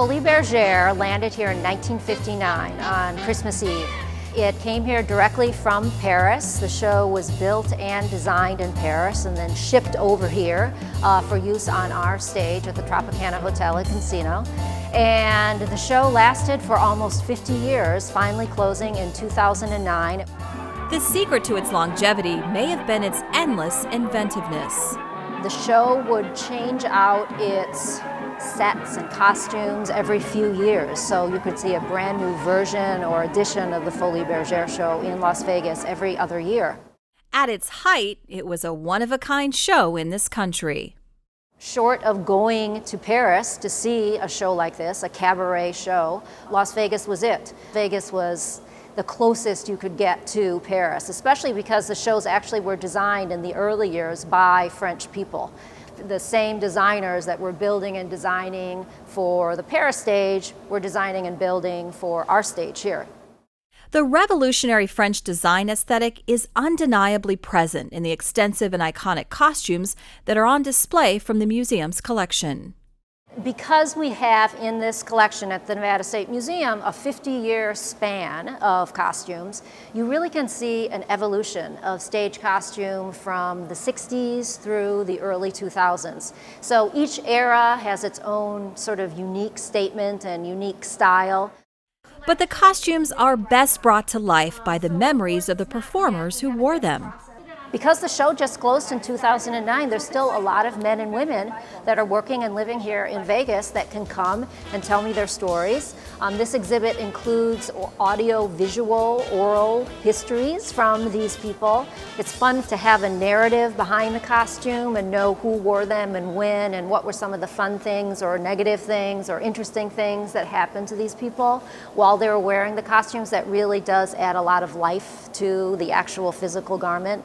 Folies Bergere landed here in 1959 on Christmas Eve. It came here directly from Paris. The show was built and designed in Paris and then shipped over here for use on our stage at the Tropicana Hotel and Casino. And the show lasted for almost 50 years, finally closing in 2009. The secret to its longevity may have been its endless inventiveness. The show would change out its sets and costumes every few years, so you could see a brand new version or edition of the Folies Bergere show in Las Vegas every other year. At its height, it was a one-of-a-kind show in this country. Short of going to Paris to see a show like this, a cabaret show, Las Vegas was it. Vegas was the closest you could get to Paris, especially because the shows actually were designed in the early years by French people. The same designers that were building and designing for the Paris stage were designing and building for our stage here. The revolutionary French design aesthetic is undeniably present in the extensive and iconic costumes that are on display from the museum's collection. Because we have in this collection at the Nevada State Museum a 50-year span of costumes, you really can see an evolution of stage costume from the 60s through the early 2000s. So each era has its own sort of unique statement and unique style. But the costumes are best brought to life by the memories of the performers who wore them. Because the show just closed in 2009, there's still a lot of men and women that are working and living here in Vegas that can come and tell me their stories. This exhibit includes audio, visual, oral histories from these people. It's fun to have a narrative behind the costume and know who wore them and when and what were some of the fun things or negative things or interesting things that happened to these people while they were wearing the costumes. That really does add a lot of life to the actual physical garment.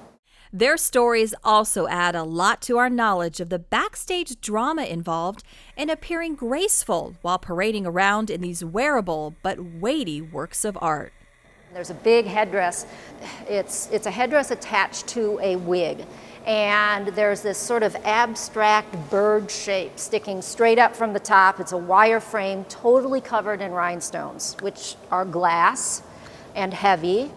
Their stories also add a lot to our knowledge of the backstage drama involved in appearing graceful while parading around in these wearable but weighty works of art. There's a big headdress. It's a headdress attached to a wig. And there's this sort of abstract bird shape sticking straight up from the top. It's a wire frame totally covered in rhinestones, which are glass and heavy.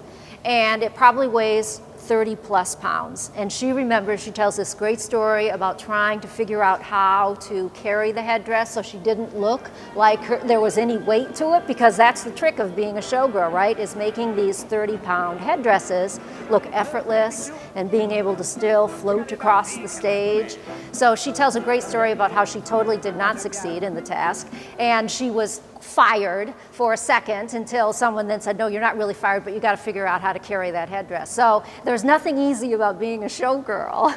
And it probably weighs 30 plus pounds. And she remembers, she tells this great story about trying to figure out how to carry the headdress so she didn't look like there was any weight to it, because that's the trick of being a showgirl, right? Is making these 30-pound headdresses look effortless and being able to still float across the stage. So she tells a great story about how she totally did not succeed in the task, and she was fired for a second until someone then said, no, you're not really fired, but you got to figure out how to carry that headdress. So there's nothing easy about being a showgirl.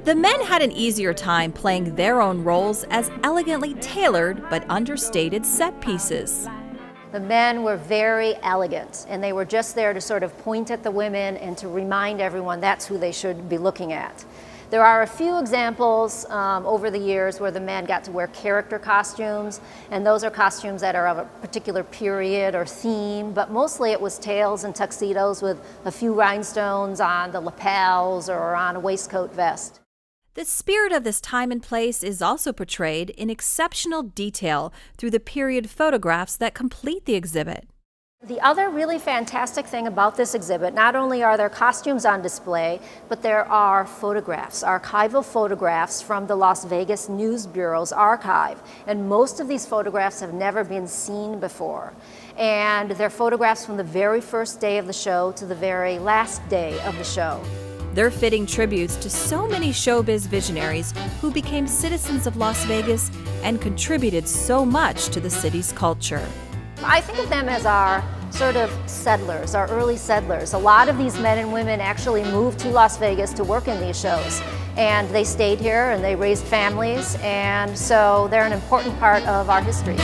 The men had an easier time playing their own roles as elegantly tailored but understated set pieces. The men were very elegant, and they were just there to sort of point at the women and to remind everyone that's who they should be looking at. There are a few examples over the years where the men got to wear character costumes, and those are costumes that are of a particular period or theme, but mostly it was tails and tuxedos with a few rhinestones on the lapels or on a waistcoat vest. The spirit of this time and place is also portrayed in exceptional detail through the period photographs that complete the exhibit. The other really fantastic thing about this exhibit, not only are there costumes on display, but there are photographs, archival photographs from the Las Vegas News Bureau's archive. And most of these photographs have never been seen before. And they're photographs from the very first day of the show to the very last day of the show. They're fitting tributes to so many showbiz visionaries who became citizens of Las Vegas and contributed so much to the city's culture. I think of them as our sort of settlers, our early settlers. A lot of these men and women actually moved to Las Vegas to work in these shows. And they stayed here and they raised families, and so they're an important part of our history.